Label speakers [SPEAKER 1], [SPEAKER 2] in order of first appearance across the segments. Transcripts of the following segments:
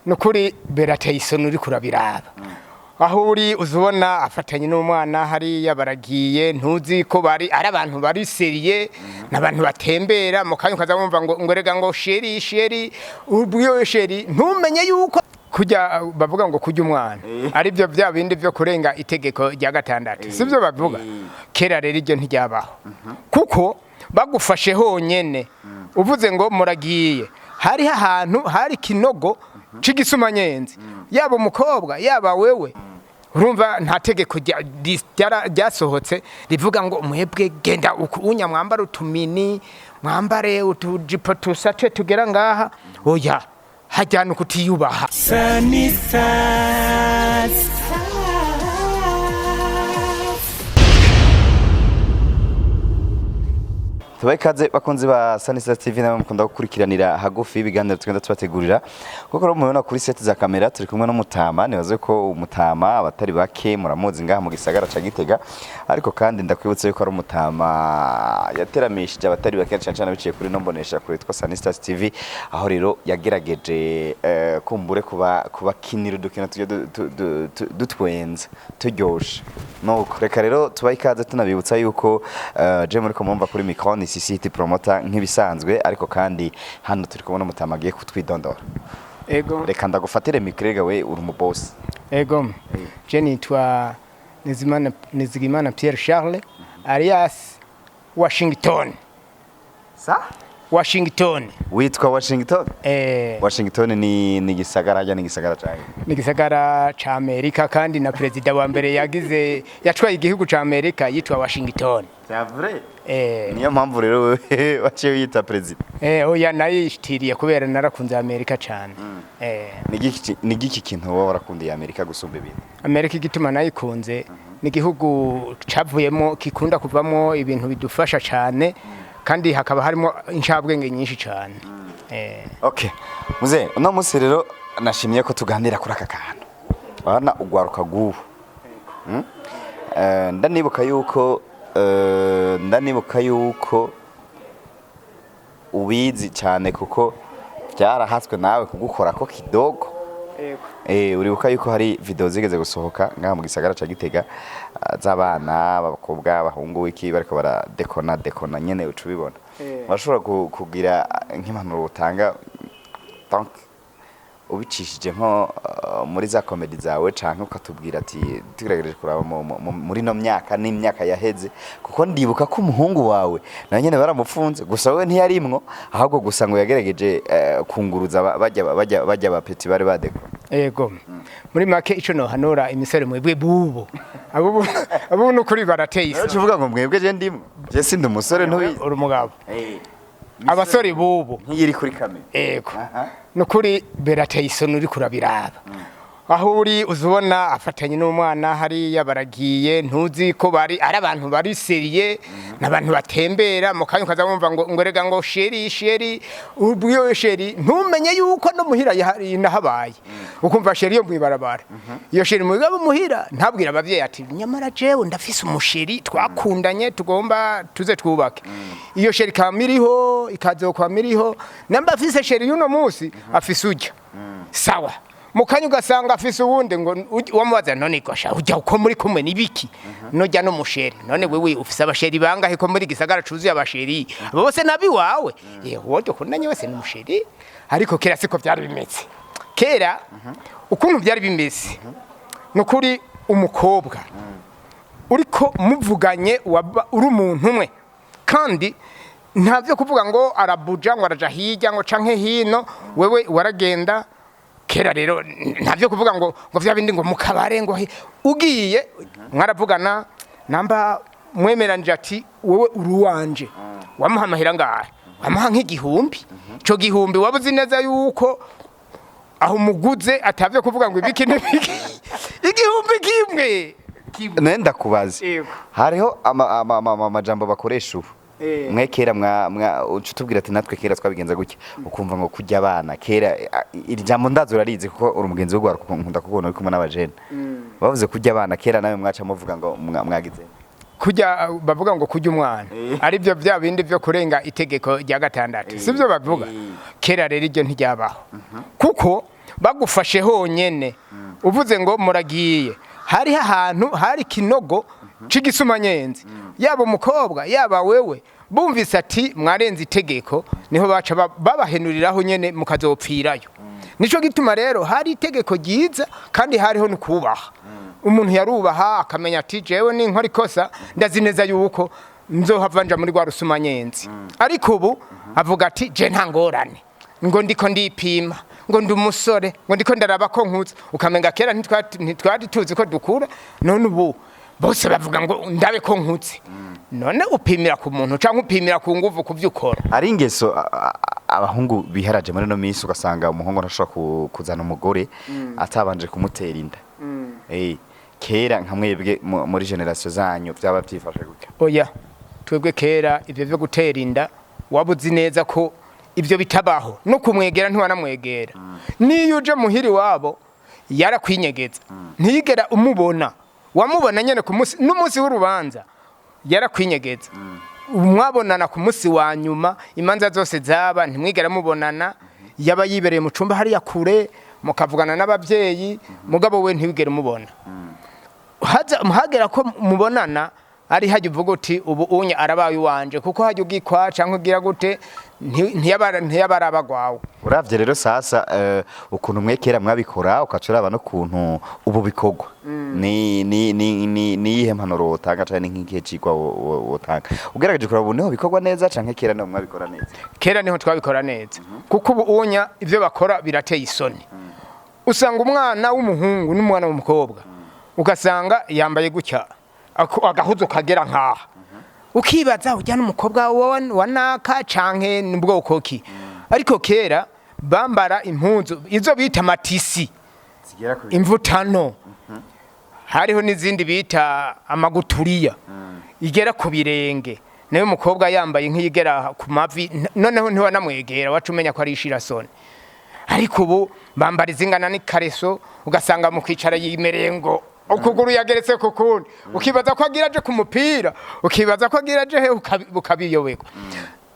[SPEAKER 1] nukuri berateye isoni uri kurabiraba aho uri uzubona afatanye n'umwana hariya baragiye ntuzi ko bari ari abantu bari seriye n'abantu batembera mu kanya ukaza wumva ngo rega ngo sheri ubwo sheri ntumenye yuko kujya bavuga ngo kujya umwana ari byo bya bindi byo kurenga itegeko rya gatandatu sibyo bavuga kera rero iryo ntiryabaho kuko bagufashe honyene uvuze ngo muragiye hari ahantu hari kinogo cigisumanyенzi yaba umukobwa yaba wewe urumva nta tegeko ryasohotse rivuga ngo mwebwe genda unya mwambara utumini mwambare utujipo tusate tugera ngaha oya hajyana ukutiyubaha
[SPEAKER 2] Tubaikaze bakunzi ba Sanisa TV na mukunda gukurikiranira hagufi ibiganiro tugenda tubategurira kuko mubona kuri set za kamera turi kumwe n'Umutama nibaze ko Umutama abatari bake muramuzi ngaha mu gisagara ca Gitega ariko kandi ndakwibutse yuko ari Umutama yateramishije abatari bake cyane biciye kuri nombonesha kuri twa Sanisa TV aho rero yagerageje kumbure kuba kinira dukina tujye dutwenza turyoshe no reka rero tubaikaze tunabibutsa yuko je muri ko mumva kuri micro City promoter nk'ibisanzwe ariko kandi hano turi kubona Umutama agiye kutwidondora.
[SPEAKER 1] Ego.
[SPEAKER 2] Reka ndagufatire mikrega we uri mu boss.
[SPEAKER 1] Ego. Je nitwa Nizigimana Pierre Charles alias Washington.
[SPEAKER 2] Sa?
[SPEAKER 1] Washington.
[SPEAKER 2] Witwa Washington? Washington ni gisagara ni gisagara cyane.
[SPEAKER 1] Ni gisagara ca Amerika kandi na president wa mbere yatwaye igihugu ca Amerika yitwa Washington.
[SPEAKER 2] C'est vrai? Niyo mpamvu rero waciye yita president.
[SPEAKER 1] Oya nayishitiriye kubera narakunze Amerika cyane.
[SPEAKER 2] Ni giki kintu wowe warakundiye Amerika gusumba ibintu?
[SPEAKER 1] Amerika igituma nayikunze ni igihugu cavuyemo kikunda kuvamo ibintu bidufasha cyane kandi hakaba harimo inshabwenge nyinshi cyane.
[SPEAKER 2] Okay. Muze uno munsi rero nashimye ko tuganira kuri aka kantu. Bana ugwaruka gubu. Ndanibuka yuko ubizi cyane kuko byarahatswe nawe kugukora ko kidogo. Uribuka yuko hari video zigeze gusohoka ngaha mu gisagara ca Gitega z'abana babakobwa bahungu iki bariko baradekona nyene ucubibona. Bashobora kugira nk'impanuro utanga donc ubicishije nko muri za comedy zawe canke ukatubwira ati tugerageje kuraba muri no myaka n'imyaka yaheze kuko ndibuka ko umuhungu wawe na nyene baramufunze gusa we ntiyarimwo ahubwo gusa ngo yagerageje kunguruza bajya bapeti bari badekora.
[SPEAKER 1] Ego. Muri make ico no hanora imisore mwebwe bubo abo nukuri barateye isi.
[SPEAKER 2] Uvuga ngo mwebwe je ndimwe je sindi umusore ntubizi
[SPEAKER 1] uri umugabo. Abasore bubo
[SPEAKER 2] nk'iri kuri kamera.
[SPEAKER 1] Ego. Nukuri berateye isoni uri kurabiraba aho uri uzubona afatanye n'umwana hariya baragiye ntuzi ko bari ari abantu bari seriye n'abantu batembera mu kanya ukaza wumva ngo rega ngo sheri ubwo sheri ntumenye yuko no muhira nahabaye ukumva sheri yo mwibarabara iyo sheri mugabo muhira ntabwira abavyeyi ati nyamara jewe ndafise umusheri twakundanye tugomba tuze twubake iyo sheri kamiriho ikazokwamiriho namba afise sheri yuno munsi afise ujya sawa mukanya ugasanga afise uwundi ngo wamubaza none gosha ujya uko muri kumwe nibiki nojya no musheri none wewe ufise abasheri bangahe ko muri gisagara cuzuye abasheri bose nabi wawe wodo kunanye wese n'umusheri ariko kera siko byari bimeze kera ukuntu byari bimeze nukuri umukobwa uriko muvuganye uri umuntu umwe kandi ntavyo kuvuga ngo arabuja ngo araja hirya ngo canke hino wewe waragenda kera rero ntavyo kuvuga ngo vyabindi ngo mukabare ngo ugiye mwaravugana namba mwemeranje ati wewe uruwanje wamuhamahira ngahe wamuha nk'igihumbi ico gihumbi wabuzi neza yuko aho muguze atavyo kuvuga ngo ibiki n'ibiki igihumbi kimwe
[SPEAKER 2] nenda kubaza hariho amajambo bakoresha ubu mwekera utubwira ati natwe kera twabigenza gutya ukumva ngo kujya abana kera iri jambo ndazo rarizi kuko uri umugenzi w'ugwara nkunda kubona uri kumwe n'abajene bavuze kujya abana kera nawe mwaca muvuga ngo mwagize
[SPEAKER 1] kujya bavuga ngo kujya umwana ari byo bya bindi byo kurenga itegeko rya gatandatu sivyo bavuga kera rero iryo ntiryabaho kuko bagufashe honyene uvuze ngo muragiye hari ahantu hari kinogo c'igisumanyezi yaba umukobwa yaba wewe bumvise ati mwarenze itegeko niho baca babahenuriraho nyene mukazopfirayo nico gituma rero hari itegeko ryiza kandi hariho no kubaha umuntu yarubaha akamenya ati jewe ninkora ikosa ndazineza yuko nzohava nja muri rwa rusumanyenzi ariko ubu avuga ati je nta ngorane ngo ndiko ndipima ngo ndi umusore ngo ndiko ndaraba ko nkutse ukamenga kera ntitwari tuzi ko dukura none ubu bose bavuga ngo ndabe ko nkutse none upimira ku muntu canke upimira ku nguvu kuvyukora
[SPEAKER 2] ari ingeso abahungu biharaje muri no minsi ugasanga umuhungu ntashobora kuzana umugore atabanje kumutera inda kera nka mwebwe muri generation zanyu byaba byifashe gutya
[SPEAKER 1] oya twebwe kera ivyo byo gutera inda wabuzi neza ko ivyo bitabaho no kumwegera ntiwanamwegera niyo uje muhiri wabo yarakwinyegeza ntiyigera umubona wamubona nyene ku munsi n'umunsi w'urubanza yarakwinyegeza mwabonana ku munsi wa nyuma imanza zose zaba ntimwigera mubonana yaba yibereye mu cumba hari yakure mukavugana n'abavyeyi mugabo we ntiwigera mubona hagera ko mubonana ari hajya uvuga uti ubu unya arabaye wanje kuko hajya ugikwa canke ugira gute ntiyabara abagwawe
[SPEAKER 2] uravye rero sasa ukuntu mwekera mwabikora ukacuraba no kuntu ubu bikogwa ni ihe mpanuro wotanga canke nk'igihe cigwa wotanga ugerageje kuraba niho bikogwa neza canke kera niho mwabikora neza
[SPEAKER 1] kera niho twabikora neza kuko ubu unya ivyo bakora birateye isoni usanga umwana w'umuhungu n'umwana w'umukobwa ugasanga yambaye gutya agahuzo kagera nkaha ukibaza ujya n'umukobwa wa naka canke n'ubwoko ki ariko kera bambara impunzu izo bita matisi imvutano hariho n'izindi bita amaguturiya igera ku birenge nayo umukobwa yambaye nk'igera ku mavi noneho ntiwanamwegera wacu umenya ko ari ishirasoni ariko ubu bambara izingana n'ikareso ugasanga mu kwicara yimereye ngo ukuguru yageretse ku kundi ukibaza ko agira aje ku mupira ukibaza ko agira aje he ukabiyobeka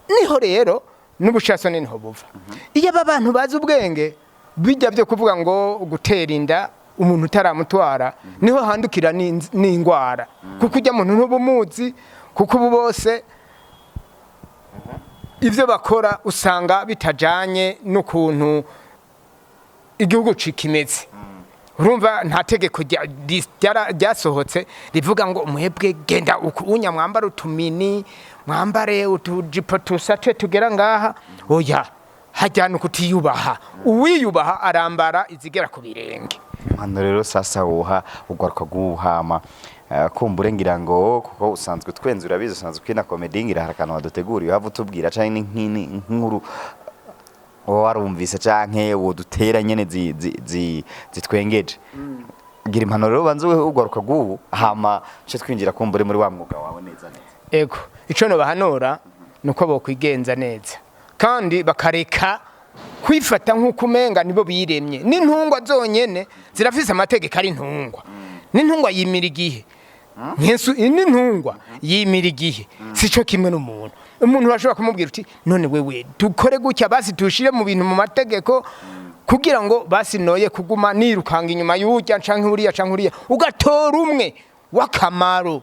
[SPEAKER 1] niho rero n'ubushasoni niho buva iyo aba bantu bazi ubwenge bijya byo kuvuga ngo gutera inda umuntu utaramutwara niho handukira n'ingwara kuko ujya muntu ntubumuzi kuko ubu bose ivyo bakora usanga bitajanye n'ukuntu igihugu cikimeze urumva nta tegeko ryasohotse rivuga ngo mwebwe genda unya mwambara utumini mwambare utujipo tusate tugera ngaha oya hajyana ukutiyubaha uwiyubaha arambara izigera ku birenge
[SPEAKER 2] hano rero sasa woha ugwaruka guhama kumbure ngira ngo kuko usanzwe twenze urabizi usanzwe kwina comedy ngira harakana waduteguriye hava utubwira canke nk'inkuru warumvise canke wodutera nyene zitwengeje gira impanuro rero banze ugwaruka gubu hama cyo twinjira kumbure muri wa mwuga wawe neza
[SPEAKER 1] ego ico no bahanura nuko bokwigenza neza kandi bakareka kwifata nk'uko umenga nibo biremye n'intungwa zonyene zirafise amategeko ari intungwa n'intungwa yimira igihe n'intungwa yimira igihe sico kimwe n'umuntu umuntu bashobora kumubwira uti none wewe dukore gutya basi tushire mu bintu mu mategeko kugira ngo basi noye kuguma nirukanga inyuma y'ujya canke uriya ugatora umwe wakamaro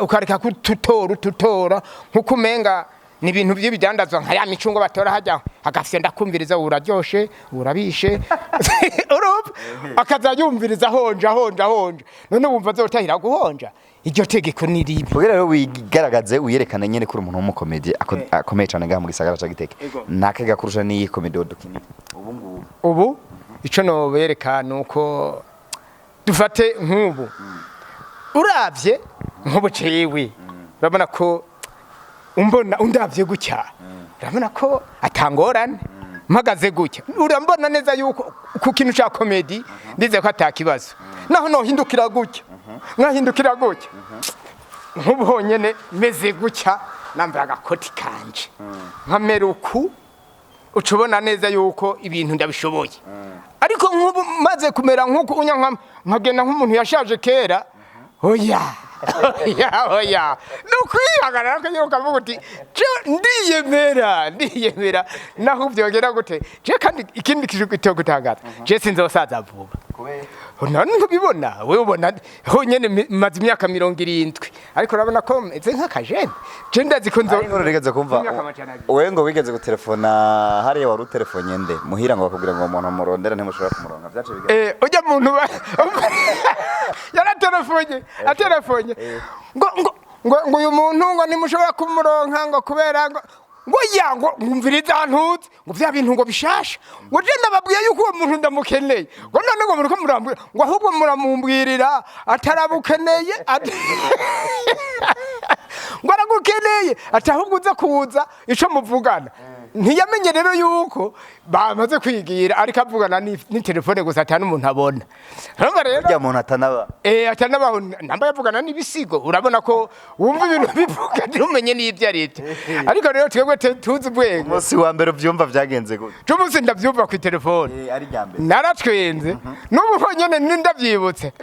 [SPEAKER 1] ukareka kututora nkuko umenga ni ibintu by'ibidandazwa nka ya micungo batora hajya agafye ndakumviriza uraryoshe urabishe urup akaza yumviriza honja none wumva zotahira guhonja iryo tegeko ni ribi
[SPEAKER 2] kugira rero wigaragaze uyerekana nyene kuri umuntu w'umukomedi akomeye cyane ngaha mu gisagara ca Gitega nakega kurusha ni comedy odukini
[SPEAKER 1] ubu ico no berekana uko dufate nk'ubu uravye nk'ubu cewe urabona ko umbona undavye gutya urabona ko atangorane mpagaze gutya urambona neza yuko ku kintu ca comedy ndize ko atakibazo naho no hindukira gutya nkahindukira gutya nk'ubonyene meze gutya nambaye agakoti kanje nkameruku ucubona neza yuko ibintu ndabishoboye ariko nk'ubu maze kumera nk'uko unya nkagenda nk'umuntu yashaje kera oya oya nukwihagarara ko nyuka vuga uti ndiyemera naho byogera gute je kandi ikindi cyo gutangaza je sinzosaza vuba none ntubibona wewe ubona ho nyene maze imyaka 70 ariko urabona ko meze nk'akajene je ndazi ko nzo
[SPEAKER 2] ariko rigeze kumva wewe ngo wigeze gutelefona hariya wari utelefone nde muhira ngo bakubwira ngo umuntu murondera ntimushobora kumuronka byace bigeze
[SPEAKER 1] ujya muntu telefone ngo uyu muntu ngo ntimushobora kumuronka ngo kubera ngo yango ngumviriza ntuzi ngo vya bintu ngo bishasha ngo je ndababwiye yuko uwo muntu ndamukeneye ngo none ngo muri ko murambwira ngo ahubwo muramumbwirira atarabukeneye ngo aragukeneye atahubwo uza kuza ico muvugana ntiyamenye rero yuko bamaze kwigira ariko avugana ni telefone gusa atana umuntu abona urumva rero
[SPEAKER 2] ya muntu atanaba
[SPEAKER 1] atanabaho namba yavugana n'ibisigo urabona ko wumva ibintu bivuga ntumenye n'ibyo ari byo ariko rero twebwe tuzi ubwenge
[SPEAKER 2] umunsi wa mbere ubyumva byagenze gute
[SPEAKER 1] tumunsi ndabyumva ku telefone
[SPEAKER 2] ari rya mbere
[SPEAKER 1] naratwenze n'ubu nyene ndabyibutse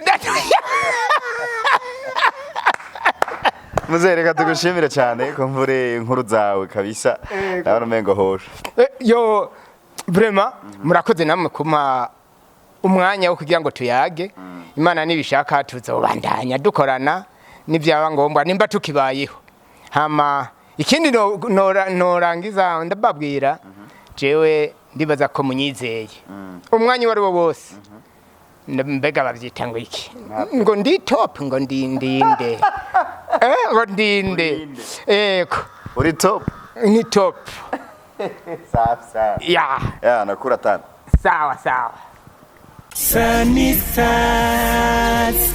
[SPEAKER 2] Muzereka tugushimire cyane ko mvure inkuru zawe kabisa ndabona mengo hosha
[SPEAKER 1] yo vraiment murakoze namwe kuma umwanya wo kugira ngo tuyage Imana nibishaka tuzobandanya dukorana nibyaba ngombwa nimba tukibayeho hama ikindi norangiza ndababwira jewe ndibaza ko munyizeye umwanya wari wo wose mbega bavyita ngo iki ngo ndi top ngo ndinde ngo ndinde eko
[SPEAKER 2] uri top
[SPEAKER 1] ni top
[SPEAKER 2] sawa ya nakura tano
[SPEAKER 1] sawa Sunny Sats